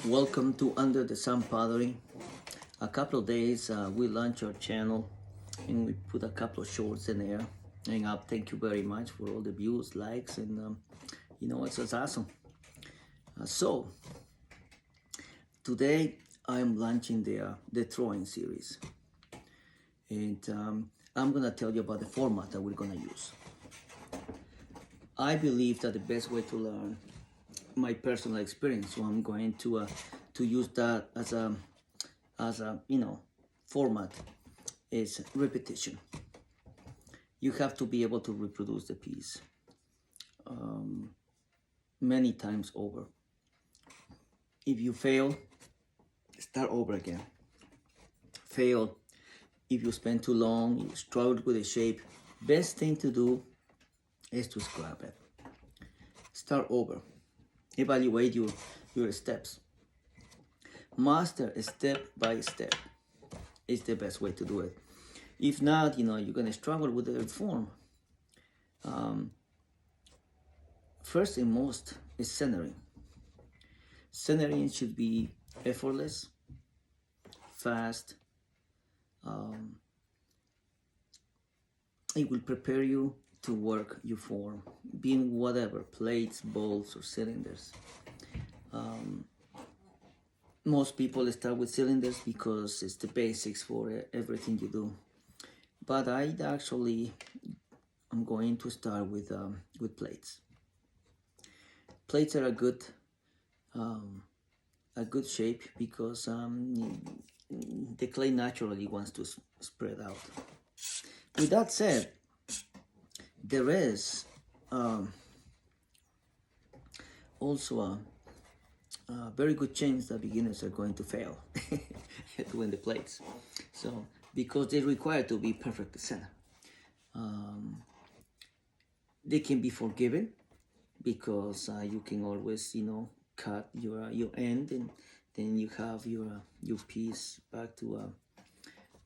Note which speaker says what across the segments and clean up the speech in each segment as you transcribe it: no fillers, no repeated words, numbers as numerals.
Speaker 1: Welcome to Under the Sun Pottery. A couple of days we launched our channel and we put a couple of shorts in there. And thank you very much for all the views, likes, and it's awesome. So today I'm launching the throwing series, and I'm gonna tell you about the format that we're gonna use. I believe that the best way to learn, my personal experience, so I'm going to use that as a format, is repetition. You have to be able to reproduce the piece many times over. If you fail, start over again. Fail if you spend too long, you struggle with the shape. Best thing to do is to scrap it. Start over. Evaluate your steps. Master step by step is the best way to do it. If not, you're gonna struggle with the form. First and most is centering. Centering should be effortless, fast. It will prepare you to work your form, being whatever, plates, bowls, or cylinders. Most people start with cylinders because it's the basics for everything you do. But I'm going to start with plates. Plates are a good shape because the clay naturally wants to spread out. With that said, there is also a very good chance that beginners are going to fail doing the plates. So, because they require to be perfectly centered. They can be forgiven because you can always, cut your end, and then you have your piece back to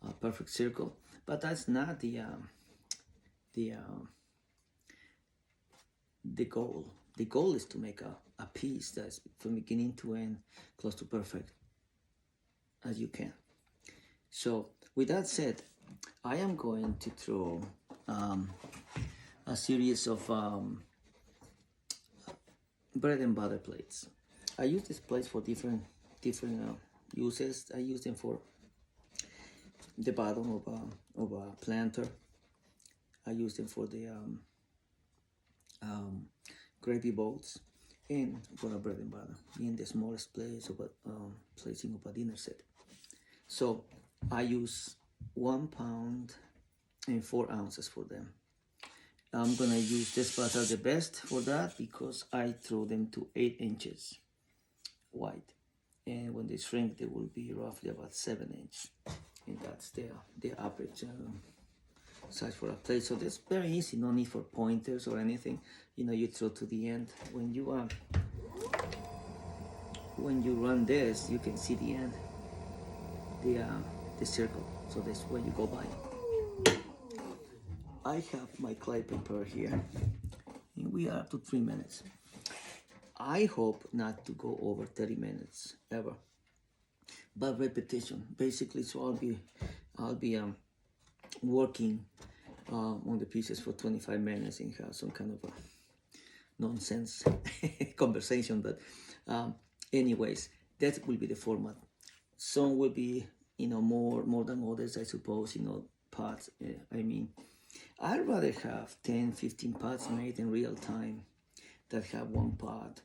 Speaker 1: a perfect circle. But that's not the goal. The goal is to make a piece that's from beginning to end close to perfect as you can. So with that said, I am going to throw a series of bread and butter plates. I use these plates for different uses. I use them for the bottom of a planter. I use them for the gravy bowls and for a bread and butter in the smallest place of placing of a dinner set. So I use 1 pound and 4 ounces for them. I'm gonna use this butter the best for that because I throw them to 8 inches wide, and when they shrink they will be roughly about 7 inches, and that's the average size for a plate. So that's very easy, no need for pointers or anything. You throw to the end. When you run this, you can see the end, the circle. So that's where you go by. I have my clay prepared here, and we are up to 3 minutes. I hope not to go over 30 minutes ever, but repetition basically. So I'll be working on the pieces for 25 minutes and have some kind of a nonsense conversation. But anyways, that will be the format. Some will be more than others, I suppose. Pots. I'd rather have 10-15 pots made in real time that have one pot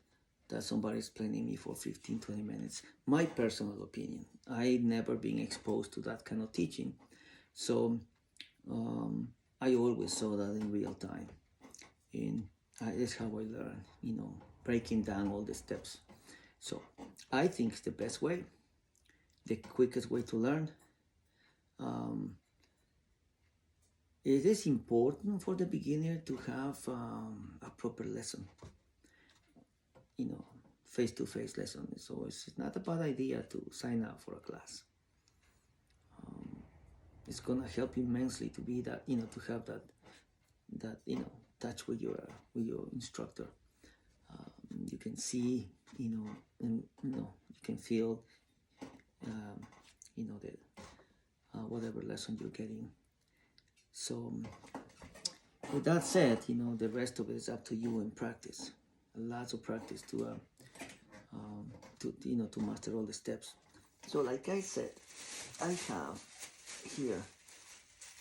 Speaker 1: that somebody's explaining me for 15-20 minutes. My personal opinion. I've never been exposed to that kind of teaching, so I always saw that in real time, and that's how I learn, breaking down all the steps. So I think it's the best way, the quickest way to learn. It is important for the beginner to have a proper lesson, face-to-face lesson. So it's not a bad idea to sign up for a class. It's gonna help you immensely to be that, to have that touch with your instructor. You can see, and you can feel, you know, the whatever lesson you're getting. So with that said, you know, the rest of it is up to you in practice. Lots of practice to you know, to master all the steps. So like I said, I have here,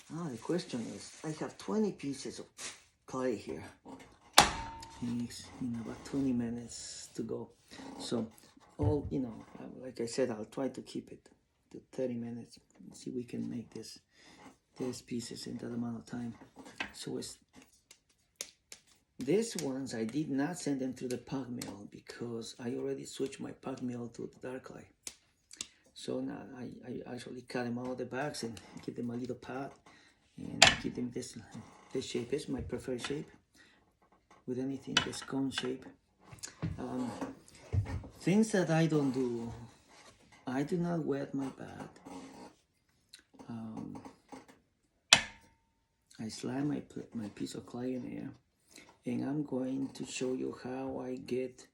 Speaker 1: the question is, I have 20 pieces of clay here. And it's, you know, about 20 minutes to go. So all, you know, like I said, I'll try to keep it to 30 minutes. See if we can make these pieces in that amount of time. So it's these ones, I did not send them through the pug mill because I already switched my pug mill to the dark clay. So now I actually cut them out of the bags and give them a little pad and give them this shape. Is my preferred shape with anything, this cone shape. Things that I don't do, I do not wet my bag. I slide my piece of clay in there, and I'm going to show you how I get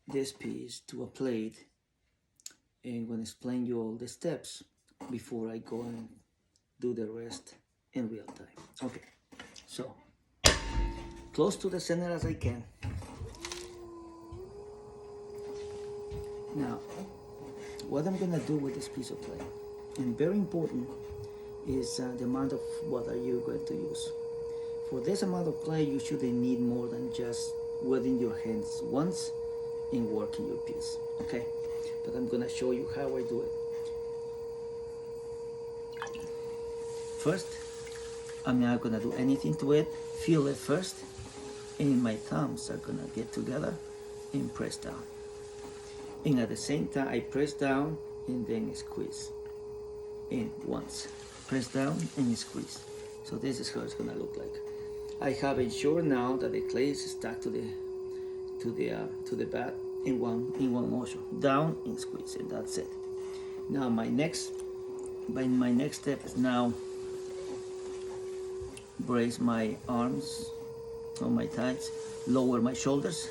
Speaker 1: this piece to a plate, and I'm going to explain you all the steps before I go and do the rest in real time. Okay, so close to the center as I can. Now, what I'm going to do with this piece of clay, and very important, is the amount of water you're going to use. For this amount of clay, you shouldn't need more than just wetting your hands once and working your piece, okay? But I'm gonna show you how I do it. First, I'm not gonna do anything to it. Feel it first, and my thumbs are gonna get together and press down. And at the same time, I press down and then squeeze. And once, press down and squeeze. So this is how it's gonna look like. I have ensured now that the clay is stuck to the bat in one motion, down and squeeze, and that's it. Now my next step is now brace my arms on my thighs, lower my shoulders,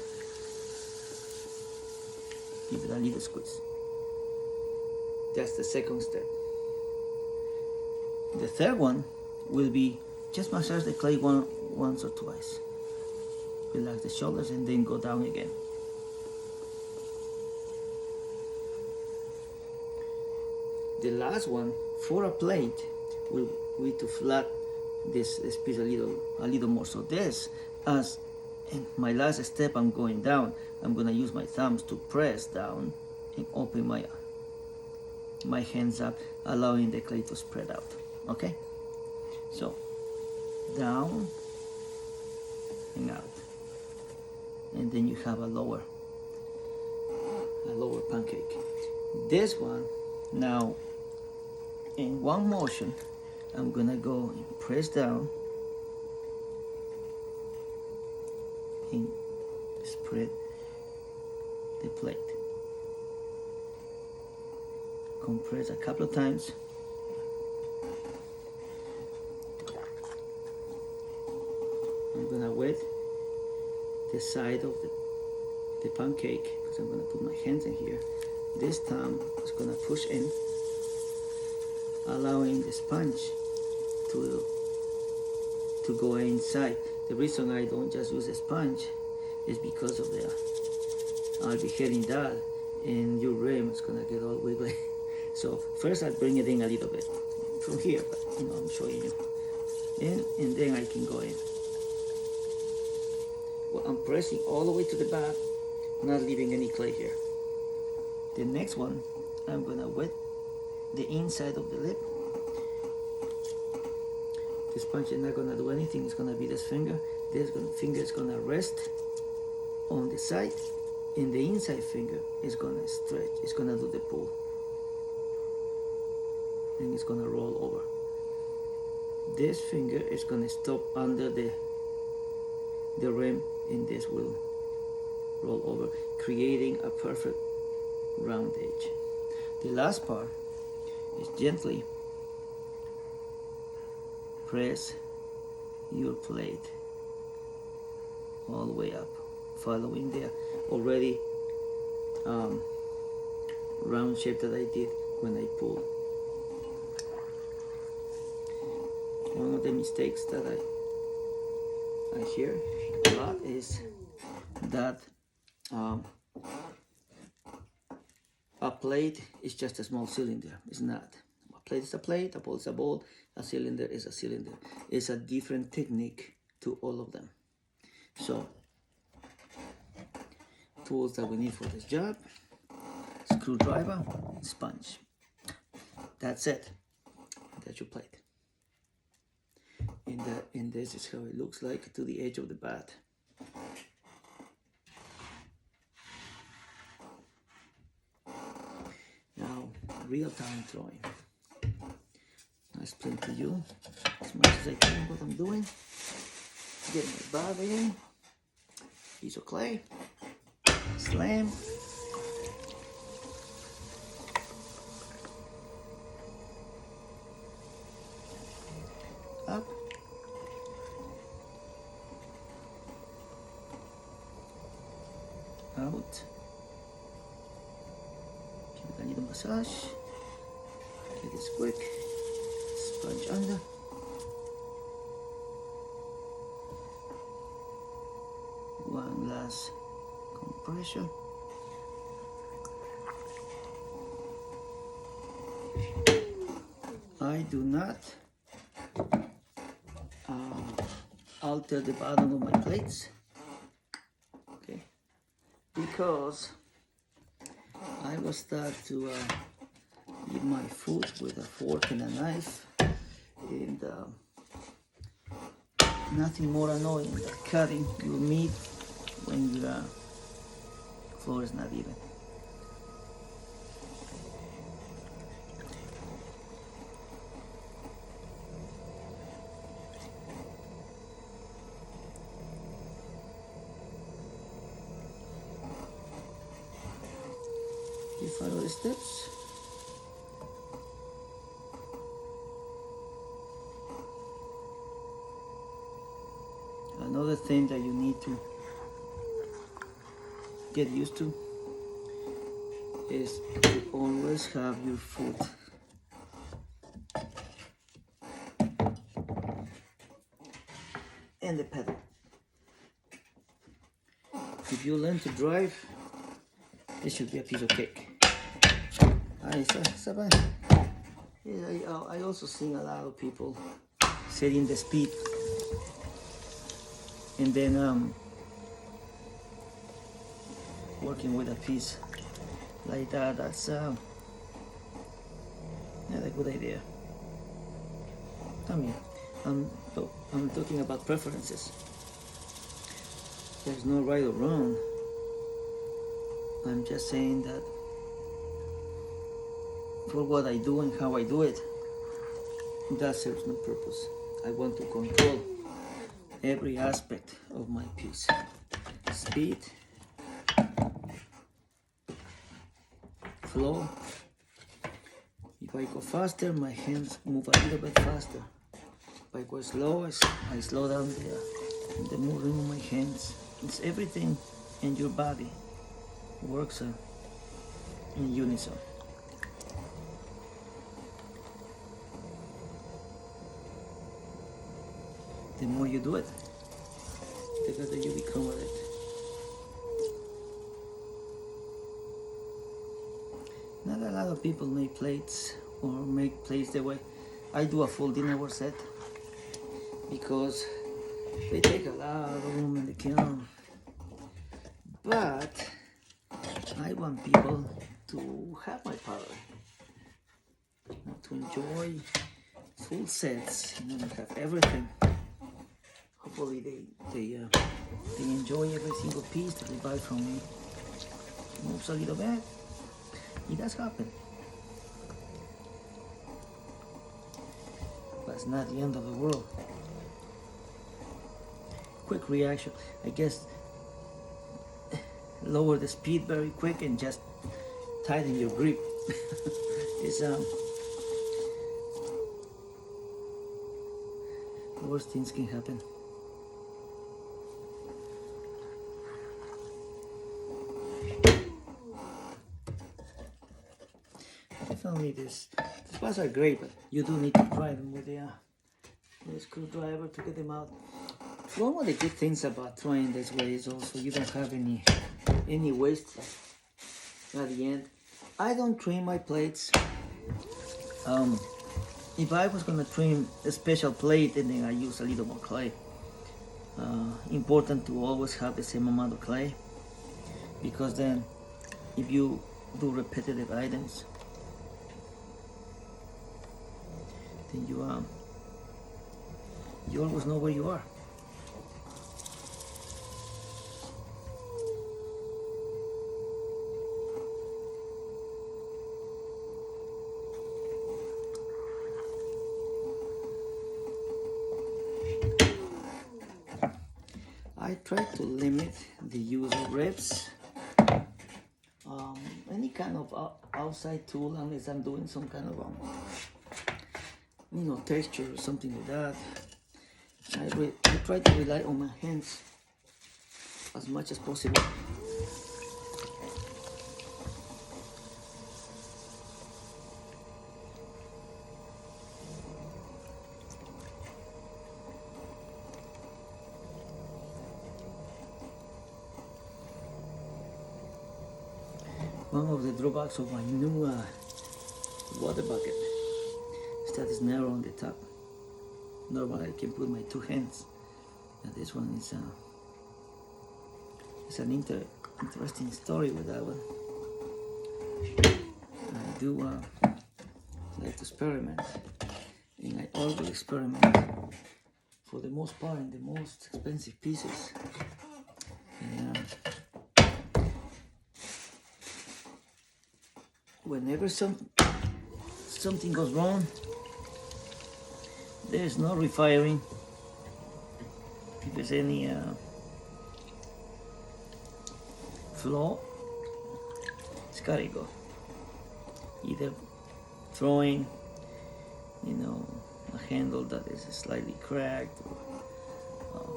Speaker 1: give it a little squeeze. That's the second step. The third one will be just massage the clay once or twice. Relax the shoulders and then go down again. The last one, for a plate, will be to flat this piece a little more. So this, as in my last step, I'm going down. I'm gonna use my thumbs to press down and open my hands up, allowing the clay to spread out. Okay? So down and out, and then you have a lower pancake. This one now, in one motion, I'm gonna go and press down and spread the plate. Compress a couple of times. I'm gonna wet the side of the pancake because I'm gonna put my hands in here. This thumb is gonna push in, allowing the sponge to go inside. The reason I don't just use a sponge is because of I'll be hitting that and your rim is gonna get all wiggly. So first I bring it in a little bit from here, but I'm showing you. And then I can go in. Well, I'm pressing all the way to the back, not leaving any clay here. The next one, I'm gonna wet the inside of the lip. This sponge is not gonna do anything. It's gonna be this finger. This finger is gonna rest on the side, and the inside finger is gonna stretch. It's gonna do the pull, and it's gonna roll over. This finger is gonna stop under the rim, and this will roll over, creating a perfect round edge. The last part is gently press your plate all the way up, following the already um, round shape that I did when I pulled. One of the mistakes that I hear a lot is that a plate is just a small cylinder. It's not. A plate is a plate, a ball is a ball, a cylinder is a cylinder. It's a different technique to all of them. So, tools that we need for this job: screwdriver, sponge. That's it. That's your plate. And this is how it looks like to the edge of the bat. Now, real-time throwing. I explain to you as much as I can what I'm doing. Get my bat in, piece of clay, slam, up, out, give it a little massage, get this quick, sponge under, one last compression, I do not alter the bottom of my plates, okay, because I will start to eat my food with a fork and a knife, and nothing more annoying than cutting your meat when your floor is not even. You follow the steps. Another thing that you need to get used to is to always have your foot in the pedal. If you learn to drive, this should be a piece of cake. I also seen a lot of people setting the speed and then working with a piece like that. That's not a good idea. I mean, I'm talking about preferences. There's no right or wrong. I'm just saying that for what I do and how I do it, that serves no purpose. I want to control every aspect of my piece. Speed, flow. If I go faster, my hands move a little bit faster. If I go slow, I slow down the movement of my hands. It's everything in your body works in unison. The more you do it, the better you become at it. Not a lot of people make plates or make plates the way I do. A full dinnerware set because they take a lot of room in the kiln. But I want people to have my pottery, to enjoy full sets, have everything. Hopefully they enjoy every single piece that they buy from me. Moves a little bit. It does happen. But it's not the end of the world. Quick reaction. I guess lower the speed very quick and just tighten your grip. It's worst things can happen. definitely these parts are great, but you do need to try them with the screwdriver to get them out. One of the good things about throwing this way is also you don't have any waste at the end. I don't trim my plates. If I was gonna trim a special plate, and then I use a little more clay. Important to always have the same amount of clay, because then if you do repetitive items, then you always know where you are. I try to limit the use of ribs. Any kind of outside tool, unless I'm doing some kind of texture or something like that. I try to rely on my hands as much as possible. One of the drawbacks of my new water bucket is that it's narrow on the top. Normally I can put my two hands, and this one is it's an interesting story with that one. I do like to experiment, and I always experiment for the most part in the most expensive pieces. And, whenever something goes wrong, there's no refiring. If there's any flaw, it's gotta go. Either throwing, a handle that is slightly cracked, or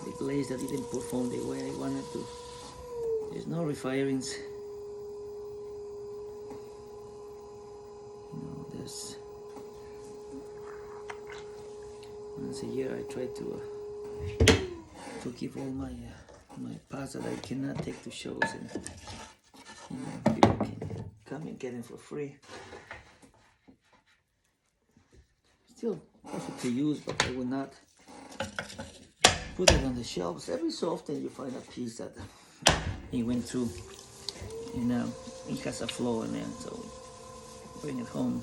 Speaker 1: the glaze that didn't perform the way I wanted to. There's no refirings. There's once a year I try to give all my parts that I cannot take to shows, and people can come and get them for free. Still perfect to use, but I will not put it on the shelves. Every so often you find a piece that it went through, it has a flaw in it, so bring it home.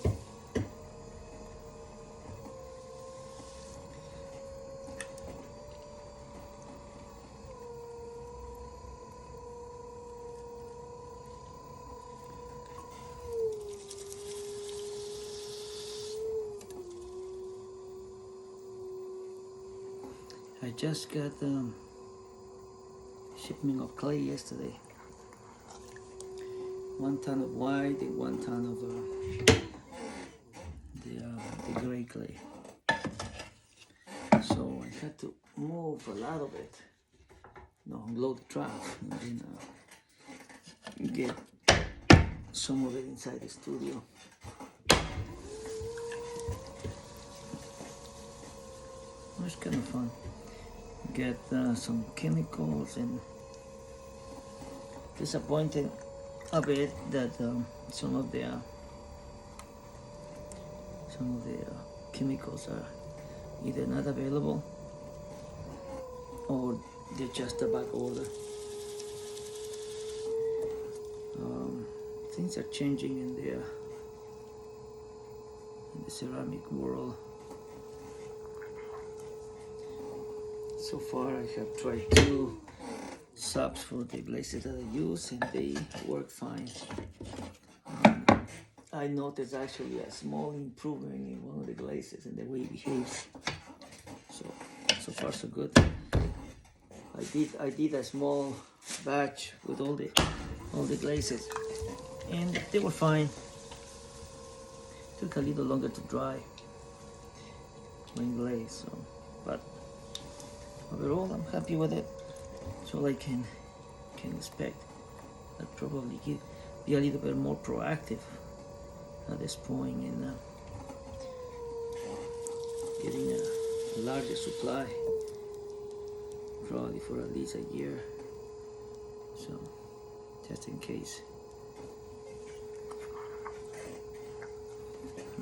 Speaker 1: I just got shipment of clay yesterday. 1 ton of white and 1 ton of the gray clay. So I had to move a lot of it, unload the truck, and then get some of it inside the studio. It was kind of fun. Get some chemicals, and disappointed a bit that some of the chemicals are either not available or they're just a back order. Things are changing in the ceramic world. So far I have tried 2 subs for the glazes that I use, and they work fine. I noticed actually a small improvement in one of the glazes and the way it behaves. So far so good. I did a small batch with all the glazes, and they were fine. Took a little longer to dry when glazed, but overall I'm happy with it. So I can expect. I'd probably be a little bit more proactive at this point and getting a larger supply, probably for at least a year. So, just in case.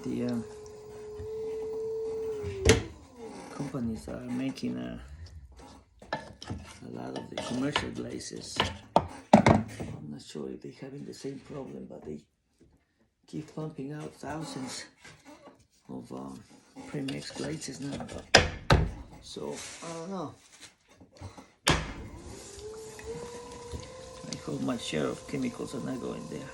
Speaker 1: The companies are making a lot of the commercial glazes. I'm not sure if they're having the same problem, but they keep pumping out thousands of premix glazes now. So I don't know. I hope my share of chemicals are not going there.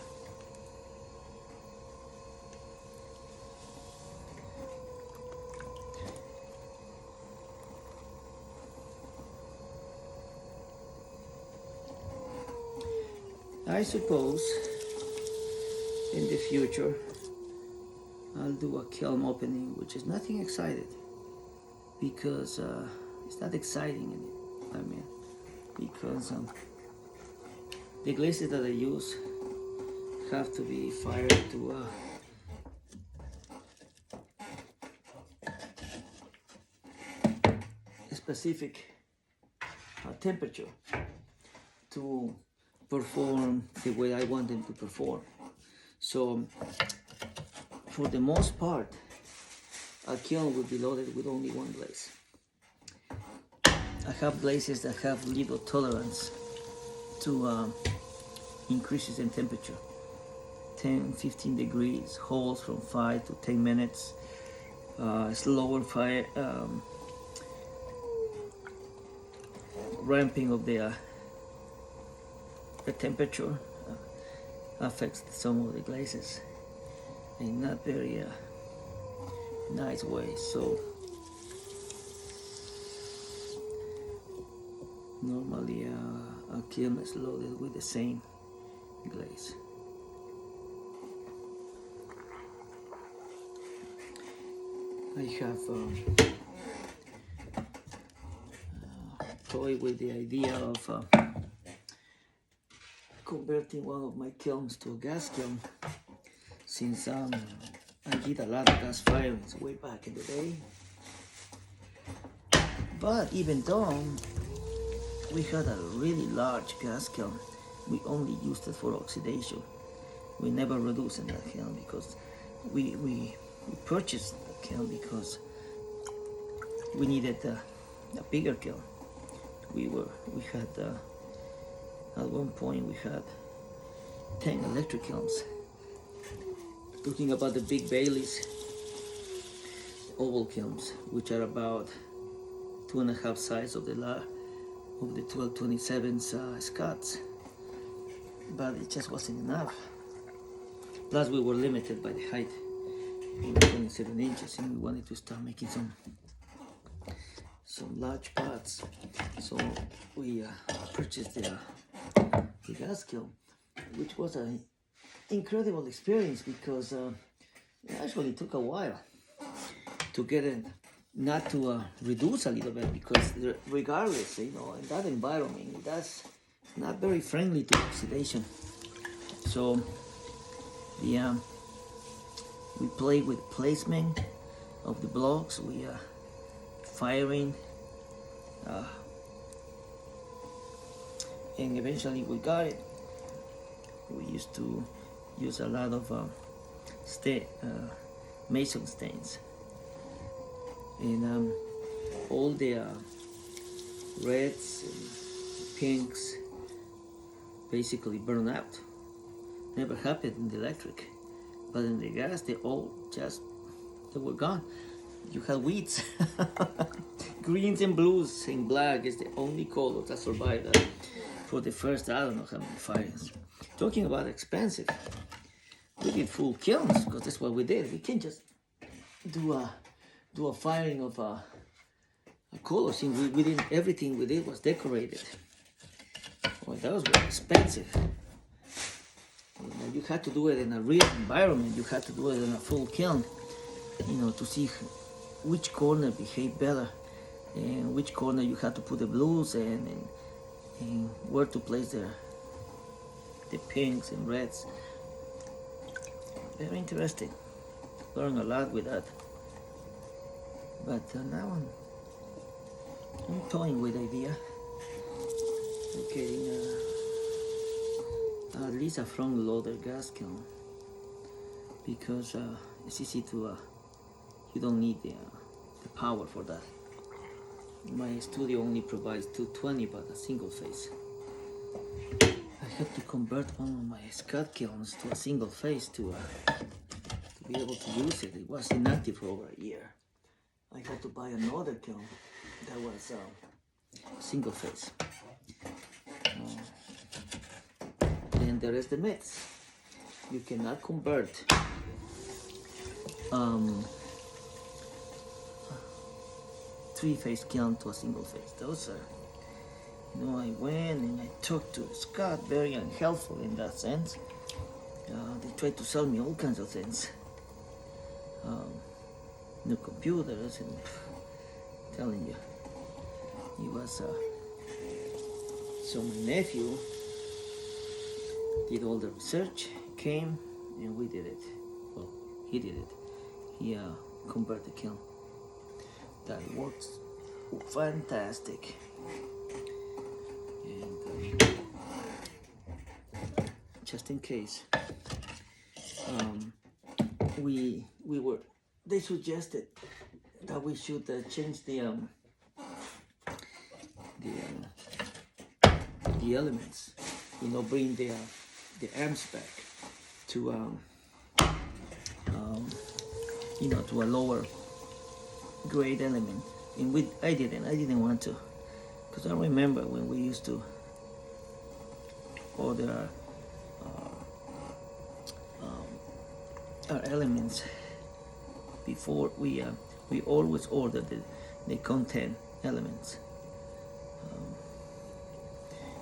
Speaker 1: I suppose in the future I'll do a kiln opening, which is nothing excited, because it's not exciting in it. I mean, because the glazes that I use have to be fired to a specific temperature to perform the way I want them to perform. So for the most part, a kiln will be loaded with only one glaze. I have glazes that have little tolerance to increases in temperature. 10-15 degrees, holds from 5 to 10 minutes, slower fire, ramping of the temperature affects some of the glazes in not very nice way. So normally a kiln is loaded with the same glaze. I have toyed with the idea of converting one of my kilns to a gas kiln, since I did a lot of gas firings way back in the day. But even though we had a really large gas kiln, we only used it for oxidation. We never reduced in that kiln because we purchased the kiln because we needed a bigger kiln. We had at one point we had 10 electric kilns. Talking about the big Baileys oval kilns, which are about 2.5 size of the 1227 Scots, but it just wasn't enough. Plus, we were limited by the height, 27 inches, and we wanted to start making some large pots. So we purchased the gas kiln, which was an incredible experience because it actually took a while to get it, not to reduce a little bit, because regardless, in that environment, that's not very friendly to oxidation. So we played with placement of the blocks. We firing, and eventually we got it. We used to use a lot of mason stains, and all the reds and pinks basically burn out. Never happened in the electric, but in the gas they were gone. You had weeds. Greens and blues and black is the only color that survived for the first, I don't know how many firings. Talking about expensive, we did full kilns because that's what we did. We can't just do a firing of a color scene. We didn't, everything we did was decorated. Well, that was very expensive. You had to do it in a real environment. You had to do it in a full kiln, to see which corner behaved better and which corner you had to put the blues in, and where to place the pinks and reds. Very interesting. Learn a lot with that. But now I'm toying with the idea of getting at least a front loader gas can, because it's easy to, you don't need the power for that. My studio only provides 220, but a single phase. I had to convert one of my Scott kilns to a single phase to be able to use it. It was inactive for over a year. I had to buy another kiln that was single phase. And there is the myths. You cannot convert three-phase kiln to a single phase. Those are, I went and I talked to Scott, very unhelpful in that sense. They tried to sell me all kinds of things. New computers, and telling you, he was, so my nephew did all the research, came, and we did it. Well, he did it. He converted the kiln. That works fantastic. And just in case, they suggested that we should change the elements, bring the amps back to to a lower grade element. And I didn't want to, because I remember when we used to order our elements before, we always ordered the content elements.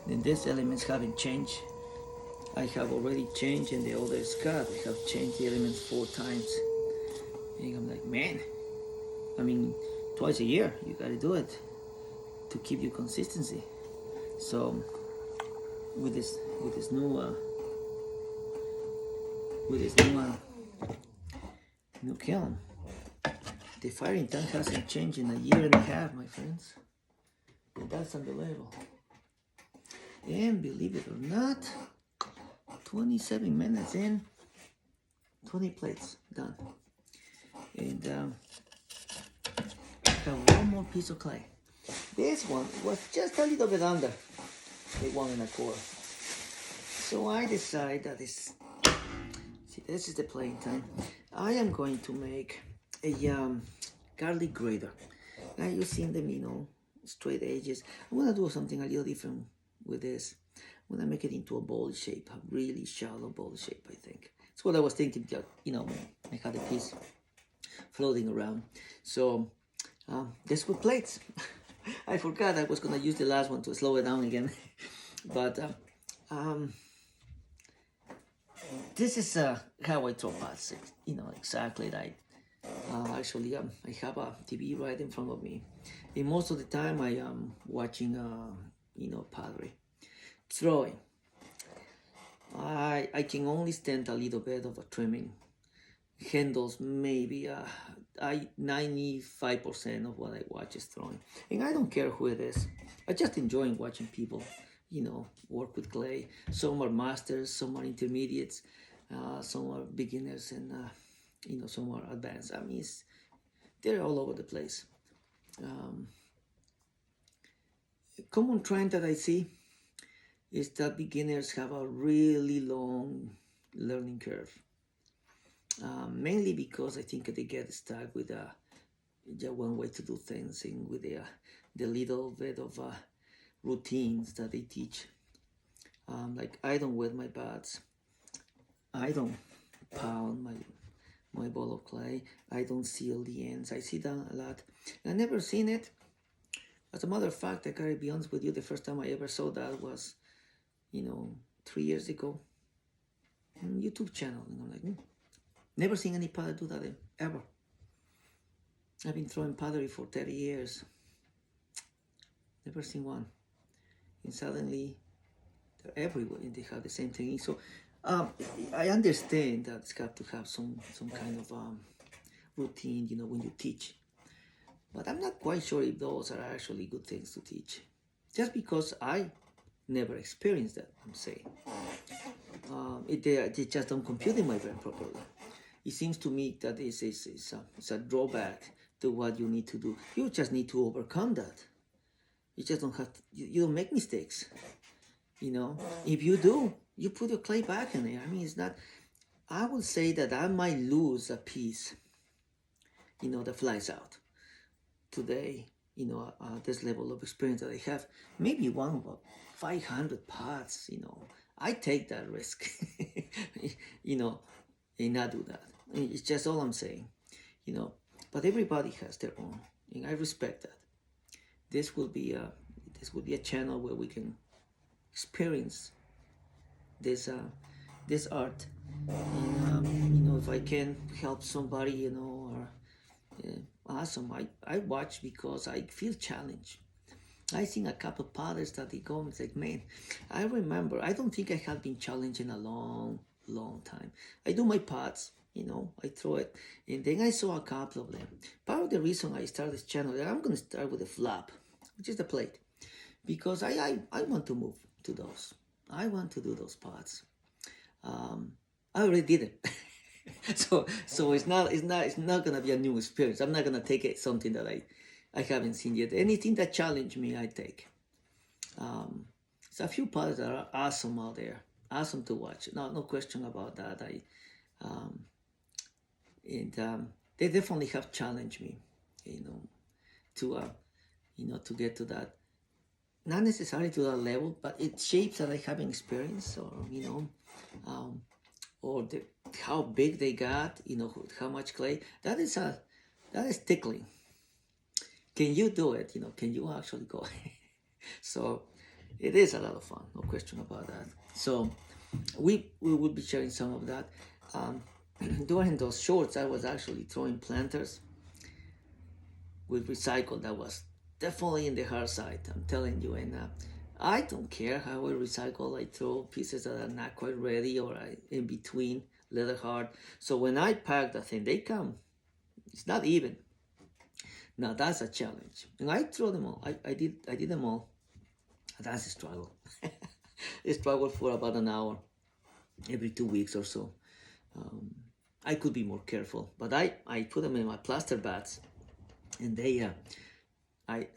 Speaker 1: And these elements haven't changed. I have already changed, and the other Scott, I have changed the elements 4 times. And I'm like, man, twice a year, you gotta do it to keep your consistency. So with this new kiln, the firing time hasn't changed in a year and a half, my friends. And that's unbelievable. And believe it or not, 27 minutes in, 20 plates done. And I have one more piece of clay. This one was just a little bit under the 1 1/4. So I decided that this is the playing time. I am going to make a garlic grater. Now you've seen them, straight edges. I'm gonna do something a little different with this. I'm gonna make it into a bowl shape, a really shallow bowl shape, I think. That's what I was thinking, I had a piece floating around. So this with plates. I forgot I was gonna use the last one to slow it down again. But this is how I throw pots, exactly right. Actually, I have a TV right in front of me, and most of the time I am watching, pottery. Throwing, I can only stand a little bit of a trimming. Handles maybe 95% of what I watch is throwing, and I don't care who it is. I just enjoy watching people, work with clay. Some are masters, some are intermediates, some are beginners, and some are advanced. They're all over the place. A common trend that I see is that beginners have a really long learning curve. Mainly because I think they get stuck with one way to do things, and with the little bit of routines that they teach. Like, I don't wet my bats. I don't pound my ball of clay. I don't seal the ends. I see that a lot. And I've never seen it. As a matter of fact, I gotta be honest with you, the first time I ever saw that was, 3 years ago on YouTube channel. And I'm like, never seen any potter do that ever. I've been throwing pottery for 30 years. Never seen one. And suddenly, they're everywhere and they have the same thing. So Um, I understand that it's got to have some kind of routine, when you teach. But I'm not quite sure if those are actually good things to teach. Just because I never experienced that, I'm saying. They just don't compute in my brain properly. It seems to me that it's a drawback to what you need to do. You just need to overcome that. You just don't have to, you don't make mistakes. If you do, you put your clay back in there. I mean, it's not, I would say that I might lose a piece, that flies out today, this level of experience that I have, maybe one of 500 parts, I take that risk, and not do that. It's just all I'm saying, but everybody has their own, and I respect that. This will be a channel where we can experience this art, and if I can help somebody, or awesome. I watch because I feel challenged. I seen a couple of potters that they go and it's like, man, I remember, I don't think I have been challenged in a long, long time. I do my pots, I throw it, and then I saw a couple of them. Part of the reason I started this channel, I'm going to start with a flap, which is the plate, because I want to move to those. I want to do those pots. I already did it. So it's not gonna be a new experience. I'm not gonna take it something that I haven't seen yet. Anything that challenge me, I take. There's a few parts that are awesome out there, awesome to watch. No question about that. They definitely have challenged me, to to get to that. Not necessarily to that level, but it shapes that I haven't experienced, or how big they got, how much clay. That is tickling. Can you do it? Can you actually go? So it is a lot of fun, no question about that. So we will be sharing some of that. During those shorts, I was actually throwing planters with recycle. That was definitely in the hard side, I'm telling you. And I don't care how I recycle. I throw pieces that are not quite ready or in between, leather hard. So when I pack the thing, they come. It's not even. Now that's a challenge. And I throw them all. I did them all. That's a struggle. I struggle for about an hour every 2 weeks or so. I could be more careful, but I put them in my plaster baths, and they I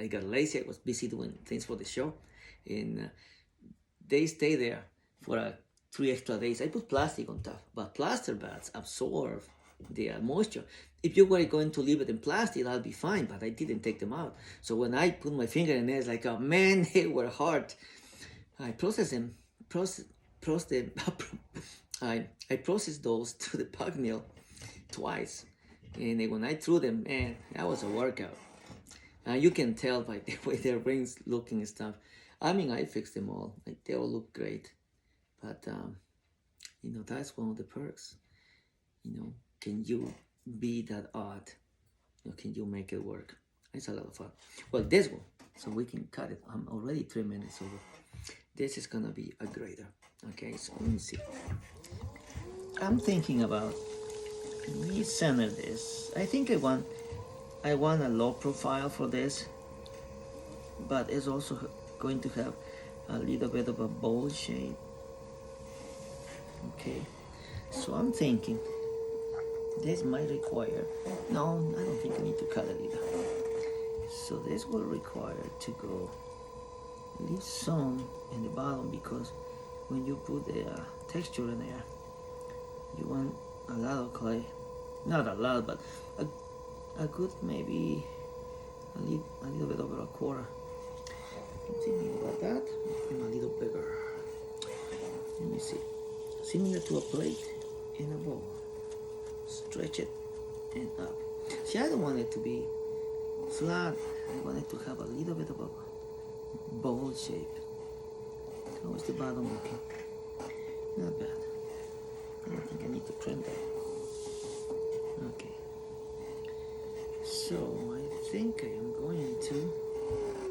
Speaker 1: got lazy. I was busy doing things for the show, and they stay there for 3 extra days. I put plastic on top, but plaster baths absorb the moisture. If you were going to leave it in plastic, that'll be fine, but I didn't take them out. So when I put my finger in there, it's like, oh man, they were hard. I processed them, I processed those to the pug mill twice. And then when I threw them, man, that was a workout. You can tell by the way their rings looking and stuff. I mean, I fixed them all. Like, they all look great. But, that's one of the perks. Can you be that odd? Can you make it work? It's a lot of fun. Well, this one, so we can cut it. I'm already 3 minutes over. This is gonna be a grader. Okay, so let me see. I'm thinking about me center this. I think I want a low profile for this, but it's also going to have a little bit of a bowl shape. Okay, so I'm thinking this might require, no, I don't think I need to cut it either. So this will require to go, leave some in the bottom, because when you put the texture in there, you want a lot of clay. Not a lot, but a good, maybe a little bit over a quarter. I'm thinking about that. Make them a little bigger. Let me see. Similar to a plate in a bowl. Stretch it and up. See, I don't want it to be flat. I want it to have a little bit of a bowl shape. How is the bottom looking? Not bad. I don't think I need to trim that. Okay. So I think I am going to,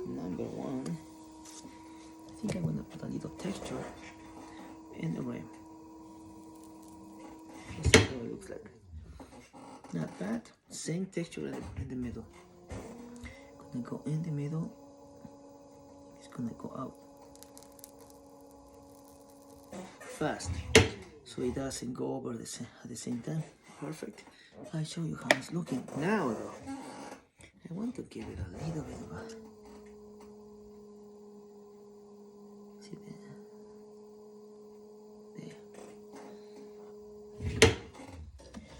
Speaker 1: number one, I think I'm going to put a little texture in the rim. This is what it looks like. Not bad. Same texture in the middle. Gonna go in the middle. It's gonna go out fast, so it doesn't go over at the same time. Perfect. I show you how it's looking now, though. I want to give it a little bit of a. See there.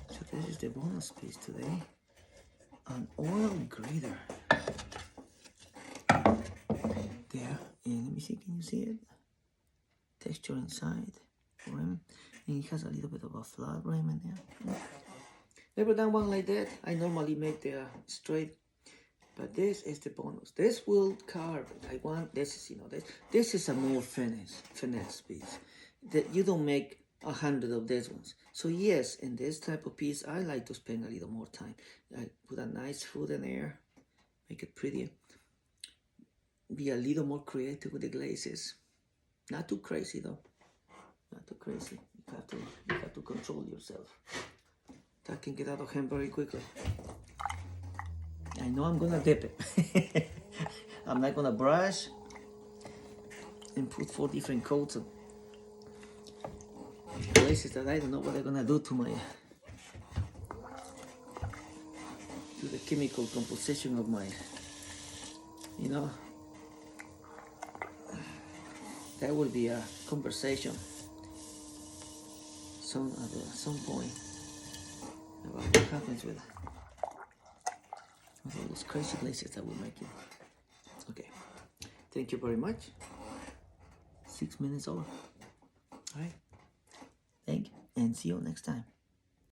Speaker 1: So this is the bonus piece today. An oil grinder. There, and let me see, can you see it? Texture inside, rim, and it has a little bit of a flat rim in there. Never done one like that. I normally make the straight, but this is the bonus. This will carve. I want this is this is a more finesse piece. That you don't make 100 of these ones. So yes, in this type of piece, I like to spend a little more time. I put a nice food in there, make it prettier. Be a little more creative with the glazes. Not too crazy though. Not too crazy. You have to control yourself. That can get out of hand very quickly. I know I'm gonna dip it. I'm not gonna brush and put 4 different coats of glazes that I don't know what they're gonna do to the chemical composition of my, that will be a conversation at some point about what happens with all those crazy glazes that we're making. Okay, thank you very much. 6 minutes over. All right, thank you, and see you next time.